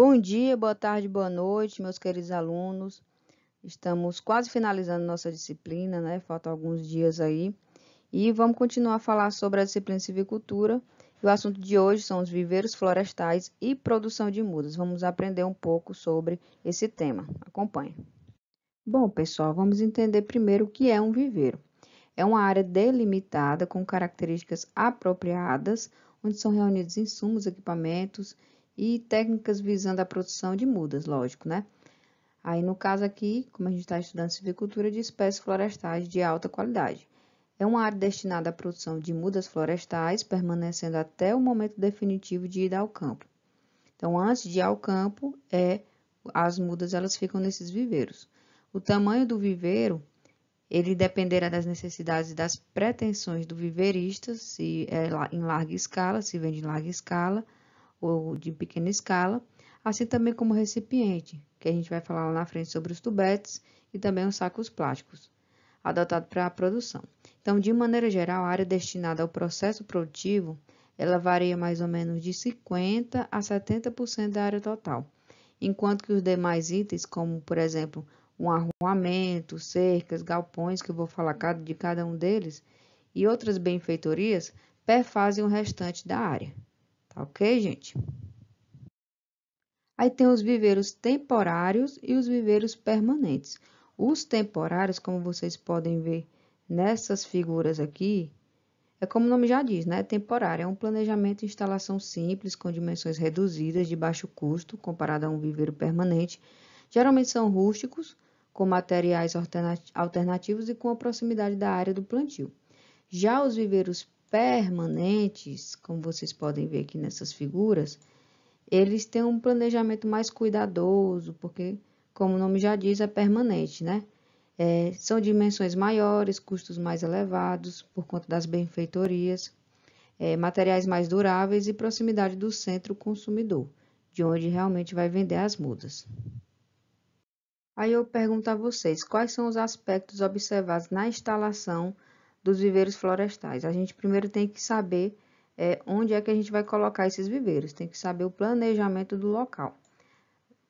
Bom dia, boa tarde, boa noite, meus queridos alunos. Estamos quase finalizando nossa disciplina, né? Faltam alguns dias aí. E vamos continuar a falar sobre a disciplina de civicultura. E o assunto de hoje são os viveiros florestais e produção de mudas. Vamos aprender um pouco sobre esse tema. Acompanhe. Bom, pessoal, vamos entender primeiro o que é um viveiro. É uma área delimitada com características apropriadas, onde são reunidos insumos, equipamentos e técnicas visando a produção de mudas, lógico, né? Aí, no caso aqui, como a gente está estudando silvicultura de espécies florestais de alta qualidade. É uma área destinada à produção de mudas florestais, permanecendo até o momento definitivo de ida ao campo. Então, antes de ir ao campo, as mudas elas ficam nesses viveiros. O tamanho do viveiro ele dependerá das necessidades e das pretensões do viveirista, se é em larga escala, se vende em larga escala ou de pequena escala, assim também como o recipiente, que a gente vai falar lá na frente sobre os tubetes e também os sacos plásticos, adotados para a produção. Então, de maneira geral, a área destinada ao processo produtivo, ela varia mais ou menos de 50% a 70% da área total, enquanto que os demais itens, como, por exemplo, um arruamento, cercas, galpões, que eu vou falar de cada um deles, e outras benfeitorias, perfazem o restante da área. Tá ok, gente? Aí tem os viveiros temporários e os viveiros permanentes. Os temporários, como vocês podem ver nessas figuras aqui, é como o nome já diz, né? Temporário. É um planejamento e instalação simples, com dimensões reduzidas, de baixo custo, comparado a um viveiro permanente. Geralmente são rústicos, com materiais alternativos e com a proximidade da área do plantio. Já os viveiros permanentes, como vocês podem ver aqui nessas figuras, eles têm um planejamento mais cuidadoso, porque, como o nome já diz, é permanente, né? São dimensões maiores, custos mais elevados, por conta das benfeitorias, materiais mais duráveis e proximidade do centro consumidor, de onde realmente vai vender as mudas. Aí eu pergunto a vocês, quais são os aspectos observados na instalação dos viveiros florestais? A gente primeiro tem que saber onde é que a gente vai colocar esses viveiros, tem que saber o planejamento do local.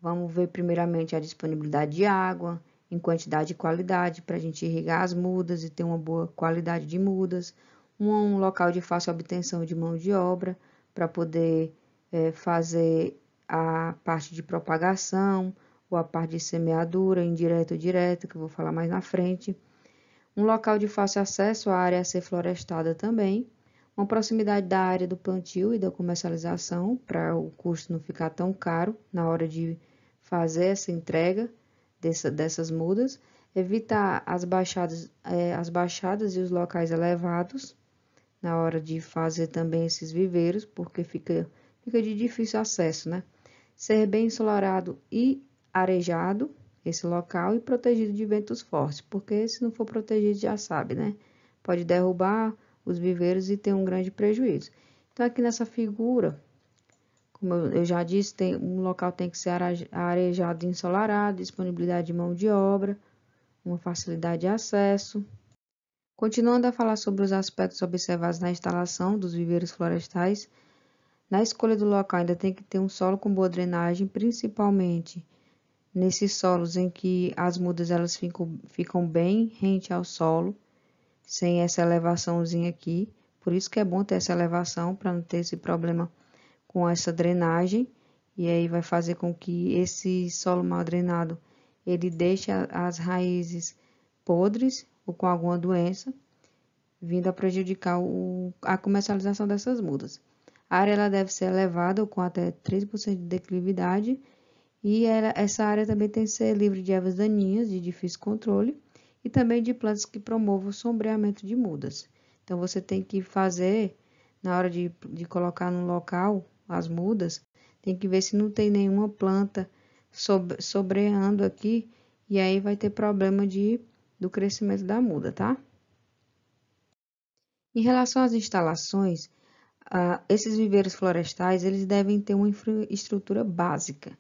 Vamos ver primeiramente a disponibilidade de água, em quantidade e qualidade, para a gente irrigar as mudas e ter uma boa qualidade de mudas. Um local de fácil obtenção de mão de obra, para poder fazer a parte de propagação, ou a parte de semeadura, indireta ou direta, que eu vou falar mais na frente. Um local de fácil acesso à área a ser florestada também. Uma proximidade da área do plantio e da comercialização, para o custo não ficar tão caro na hora de fazer essa entrega dessas mudas. Evitar as baixadas e os locais elevados na hora de fazer também esses viveiros, porque fica de difícil acesso, né? Ser bem ensolarado e arejado esse local e protegido de ventos fortes, porque se não for protegido já sabe, né? Pode derrubar os viveiros e ter um grande prejuízo. Então aqui nessa figura, como eu já disse, um local tem que ser arejado e ensolarado, disponibilidade de mão de obra, uma facilidade de acesso. Continuando a falar sobre os aspectos observados na instalação dos viveiros florestais, na escolha do local ainda tem que ter um solo com boa drenagem, principalmente nesses solos em que as mudas elas ficam bem rente ao solo, sem essa elevaçãozinha aqui. Por isso que é bom ter essa elevação, para não ter esse problema com essa drenagem. E aí vai fazer com que esse solo mal drenado, ele deixe as raízes podres ou com alguma doença, vindo a prejudicar a comercialização dessas mudas. A área ela deve ser elevada ou com até 3% de declividade, e essa área também tem que ser livre de ervas daninhas de difícil controle e também de plantas que promovam o sombreamento de mudas. Então, você tem que fazer, na hora de colocar no local as mudas, tem que ver se não tem nenhuma planta sobreando aqui, e aí vai ter problema do crescimento da muda, tá? Em relação às instalações, esses viveiros florestais, eles devem ter uma infraestrutura básica.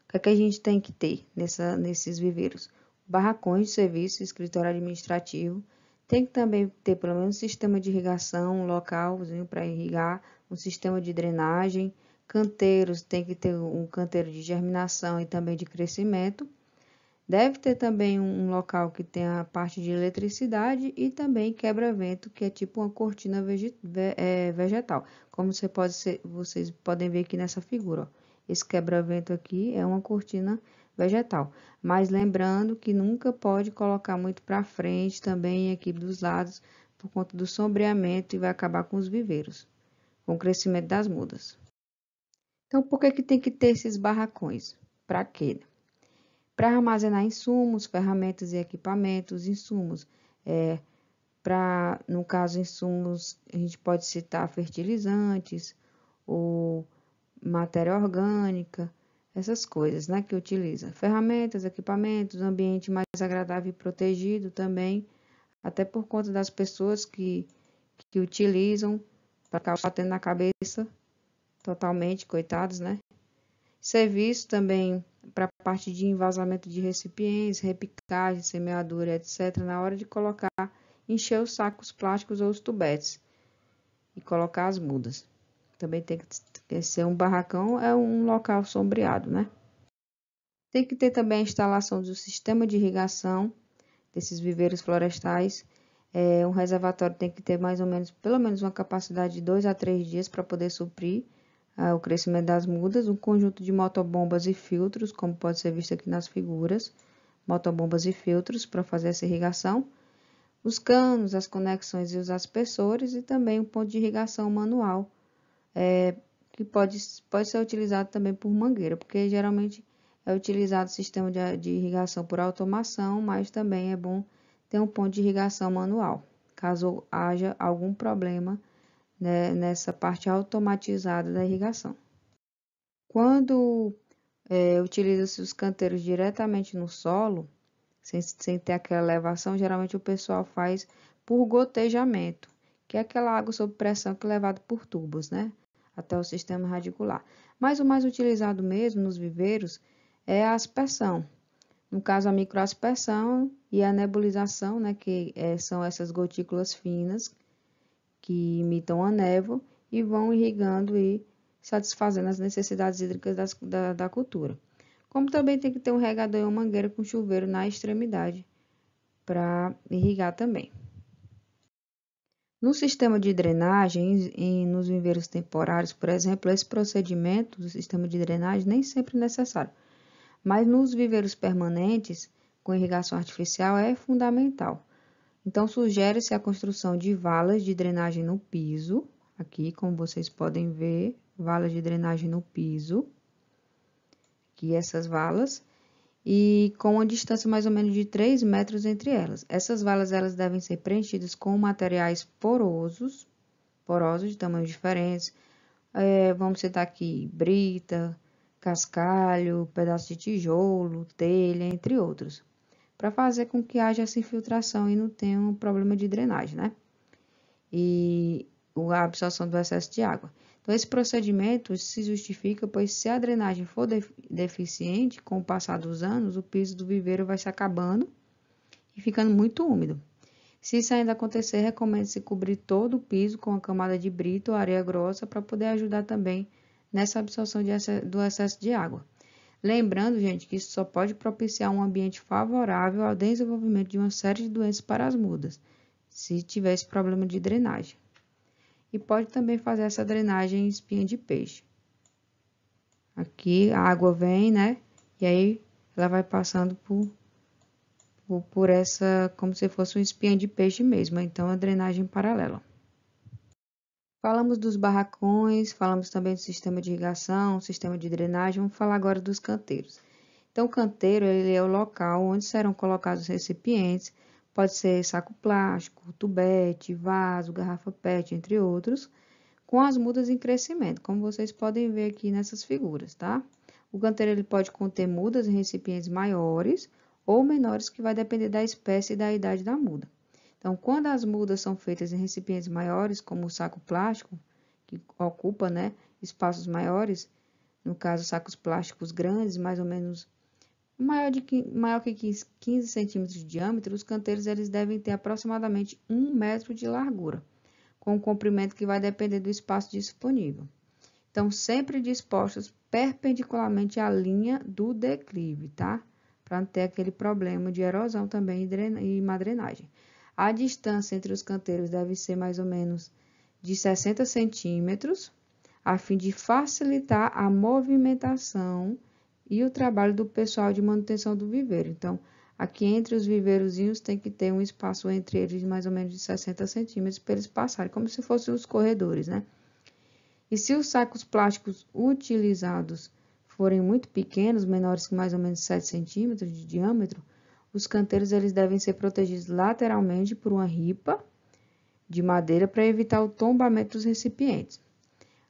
O que é que a gente tem que ter nesses viveiros? Barracões de serviço, escritório administrativo. Tem que também ter pelo menos um sistema de irrigação, um localzinho para irrigar, um sistema de drenagem, Canteiros, tem que ter um canteiro de germinação e também de crescimento. Deve ter também um local que tenha a parte de eletricidade e também quebra-vento, que é tipo uma cortina vegetal. Como vocês podem ver aqui nessa figura, ó. Esse quebra-vento aqui é uma cortina vegetal. Mas lembrando que nunca pode colocar muito para frente também aqui dos lados, por conta do sombreamento e vai acabar com os viveiros, com o crescimento das mudas. Então, por que tem que ter esses barracões? Para quê? Para armazenar insumos, ferramentas e equipamentos, insumos. No caso, insumos, a gente pode citar fertilizantes ou matéria orgânica, essas coisas, né, que utiliza. Ferramentas, equipamentos, ambiente mais agradável e protegido também, até por conta das pessoas que utilizam, para ficar batendo na cabeça totalmente, coitados, né? Serviço também para a parte de envasamento de recipientes, repicagem, semeadura, etc. Na hora de colocar, encher os sacos plásticos ou os tubetes e colocar as mudas. Também tem que ser um barracão, é um local sombreado, né? Tem que ter também a instalação do sistema de irrigação desses viveiros florestais. Um reservatório tem que ter pelo menos uma capacidade de 2 a 3 dias para poder suprir o crescimento das mudas, um conjunto de motobombas e filtros, como pode ser visto aqui nas figuras, motobombas e filtros para fazer essa irrigação, os canos, as conexões e os aspersores e também um ponto de irrigação manual, que pode ser utilizado também por mangueira, porque geralmente é utilizado o sistema de irrigação por automação, mas também é bom ter um ponto de irrigação manual, caso haja algum problema, né, nessa parte automatizada da irrigação. Quando utiliza-se os canteiros diretamente no solo, sem ter aquela elevação, geralmente o pessoal faz por gotejamento, que é aquela água sob pressão que é levada por tubos, né, até o sistema radicular. Mas o mais utilizado mesmo nos viveiros é a aspersão. No caso, a microaspersão e a nebulização, né, que são essas gotículas finas que imitam a névoa e vão irrigando e satisfazendo as necessidades hídricas da cultura. Como também tem que ter um regador e uma mangueira com chuveiro na extremidade para irrigar também. No sistema de drenagem e nos viveiros temporários, por exemplo, esse procedimento do sistema de drenagem nem sempre é necessário, mas nos viveiros permanentes, com irrigação artificial, é fundamental. Então, sugere-se a construção de valas de drenagem no piso, aqui, como vocês podem ver, valas de drenagem no piso, aqui essas valas, e com uma distância mais ou menos de 3 metros entre elas. Essas valas elas devem ser preenchidas com materiais porosos de tamanhos diferentes. Vamos citar aqui brita, cascalho, pedaço de tijolo, telha, entre outros, para fazer com que haja essa infiltração e não tenha um problema de drenagem, né? E a absorção do excesso de água. Então, esse procedimento se justifica, pois se a drenagem for deficiente, com o passar dos anos, o piso do viveiro vai se acabando e ficando muito úmido. Se isso ainda acontecer, recomenda-se cobrir todo o piso com uma camada de brita ou areia grossa para poder ajudar também nessa absorção do excesso de água. Lembrando, gente, que isso só pode propiciar um ambiente favorável ao desenvolvimento de uma série de doenças para as mudas, se tiver esse problema de drenagem. E pode também fazer essa drenagem em espinha de peixe. Aqui a água vem, né? E aí ela vai passando por essa, como se fosse uma espinha de peixe mesmo. Então, a drenagem paralela. Falamos dos barracões, falamos também do sistema de irrigação, sistema de drenagem. Vamos falar agora dos canteiros. Então, o canteiro ele é o local onde serão colocados os recipientes. Pode ser saco plástico, tubete, vaso, garrafa PET, entre outros, com as mudas em crescimento, como vocês podem ver aqui nessas figuras, tá? O canteiro ele pode conter mudas em recipientes maiores ou menores, que vai depender da espécie e da idade da muda. Então, quando as mudas são feitas em recipientes maiores, como o saco plástico, que ocupa, né, espaços maiores, no caso, sacos plásticos grandes, mais ou menos maior que 15 centímetros de diâmetro, os canteiros eles devem ter aproximadamente 1 metro de largura, com um comprimento que vai depender do espaço disponível. estão sempre dispostas perpendicularmente à linha do declive, tá? Para não ter aquele problema de erosão também e má drenagem. A distância entre os canteiros deve ser mais ou menos de 60 centímetros, a fim de facilitar a movimentação e o trabalho do pessoal de manutenção do viveiro. Então, aqui entre os viveirozinhos tem que ter um espaço entre eles de mais ou menos de 60 centímetros para eles passarem, como se fossem os corredores, né? E se os sacos plásticos utilizados forem muito pequenos, menores que mais ou menos 7 centímetros de diâmetro, os canteiros eles devem ser protegidos lateralmente por uma ripa de madeira para evitar o tombamento dos recipientes.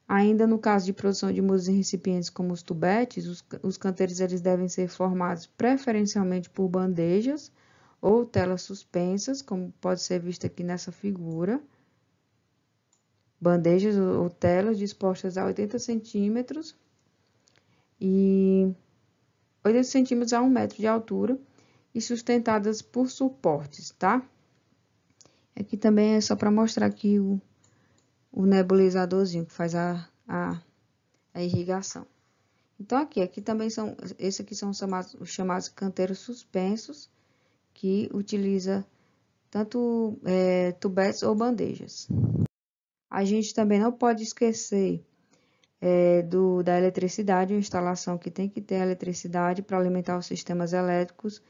Ainda no caso de produção de mudas em recipientes como os tubetes, os canteiros eles devem ser formados preferencialmente por bandejas ou telas suspensas, como pode ser visto aqui nessa figura. Bandejas ou telas dispostas a 80 centímetros e 80 centímetros a 1 metro de altura e sustentadas por suportes, tá? Aqui também é só para mostrar aqui o nebulizadorzinho que faz a irrigação. Então, aqui também esses aqui são os chamados canteiros suspensos, que utiliza tanto tubetes ou bandejas. A gente também não pode esquecer da eletricidade, uma instalação que tem que ter eletricidade para alimentar os sistemas elétricos,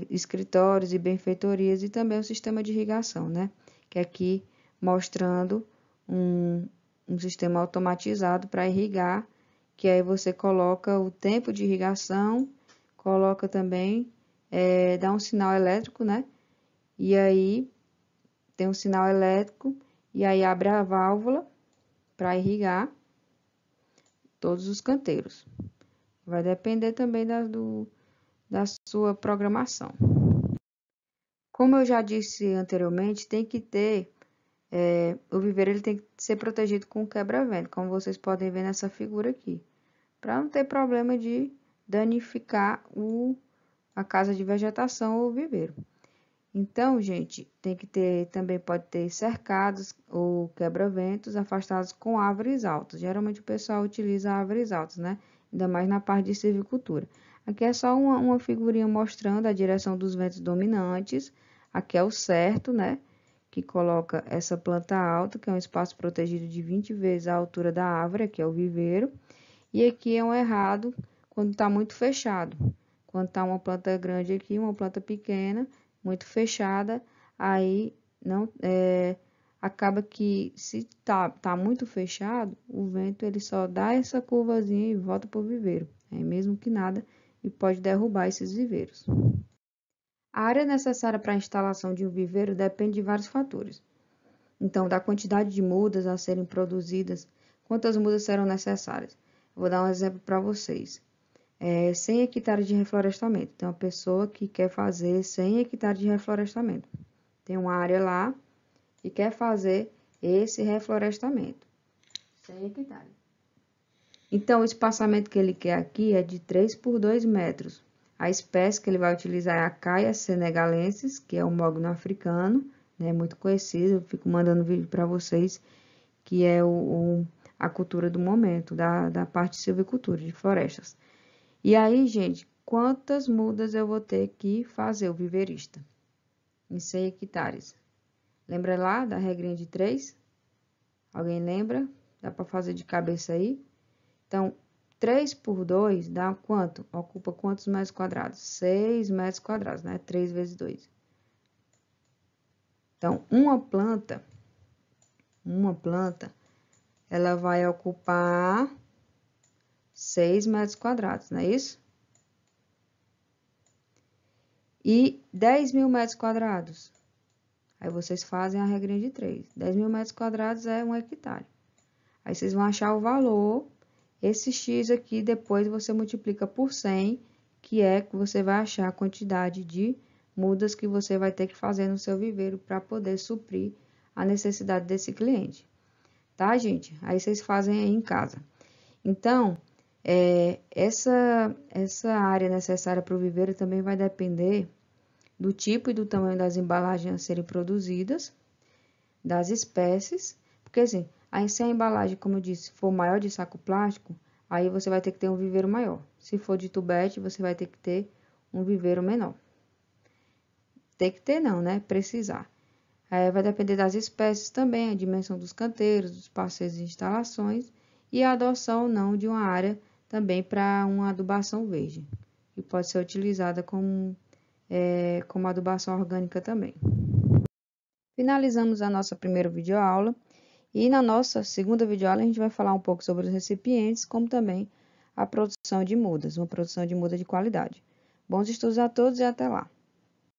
escritórios e benfeitorias e também o sistema de irrigação, né? Que aqui mostrando um sistema automatizado para irrigar, que aí você coloca o tempo de irrigação, coloca também, dá um sinal elétrico, né? E aí tem um sinal elétrico e aí abre a válvula para irrigar todos os canteiros. Vai depender também da sua programação. Como eu já disse anteriormente, tem que ter, o viveiro ele tem que ser protegido com quebra-vento, como vocês podem ver nessa figura aqui, para não ter problema de danificar a casa de vegetação ou o viveiro. Então, gente, tem que ter, também pode ter cercados ou quebra-ventos afastados com árvores altas. Geralmente o pessoal utiliza árvores altas, né? Ainda mais na parte de silvicultura. Aqui é só uma figurinha mostrando a direção dos ventos dominantes. Aqui é o certo, né? Que coloca essa planta alta, que é um espaço protegido de 20 vezes a altura da árvore, que é o viveiro. E aqui é um errado quando está muito fechado. Quando está uma planta grande aqui, uma planta pequena, muito fechada, aí não acaba que se tá muito fechado, o vento ele só dá essa curvazinha e volta para o viveiro, mesmo que nada, e pode derrubar esses viveiros. A área necessária para a instalação de um viveiro depende de vários fatores. Então, da quantidade de mudas a serem produzidas, quantas mudas serão necessárias? Vou dar um exemplo para vocês. 100 hectares de reflorestamento. Tem uma pessoa que quer fazer 100 hectares de reflorestamento. Tem uma área lá e quer fazer esse reflorestamento. 100 hectares. Então, o espaçamento que ele quer aqui é de 3 por 2 metros. A espécie que ele vai utilizar é a Caia senegalensis, que é um mogno africano, né, muito conhecido. Eu fico mandando vídeo para vocês, que é a cultura do momento, da parte de silvicultura, de florestas. E aí, gente, quantas mudas eu vou ter que fazer o viveirista? Em 100 hectares. Lembra lá da regrinha de 3? Alguém lembra? Dá para fazer de cabeça aí? Então, 3 por 2 dá quanto? Ocupa quantos metros quadrados? 6 metros quadrados, né? 3 vezes 2. Então, uma planta, ela vai ocupar 6 metros quadrados, não é isso? E 10 mil metros quadrados. Aí vocês fazem a regrinha de 3. 10 mil metros quadrados é 1 hectare. Aí vocês vão achar o valor. Esse X aqui, depois você multiplica por 100, que é que você vai achar a quantidade de mudas que você vai ter que fazer no seu viveiro para poder suprir a necessidade desse cliente. Tá, gente? Aí vocês fazem aí em casa. Então, essa área necessária para o viveiro também vai depender do tipo e do tamanho das embalagens a serem produzidas, das espécies, porque assim, Aí, se a embalagem, como eu disse, for maior de saco plástico, aí você vai ter que ter um viveiro maior. Se for de tubete, você vai ter que ter um viveiro menor. Ter que ter não, né? Precisar. Vai depender das espécies também, a dimensão dos canteiros, dos parceiros e instalações e a adoção ou não de uma área também para uma adubação verde, que pode ser utilizada como adubação orgânica também. Finalizamos a nossa primeira videoaula e na nossa segunda videoaula a gente vai falar um pouco sobre os recipientes, como também a produção de mudas, uma produção de muda de qualidade. Bons estudos a todos e até lá!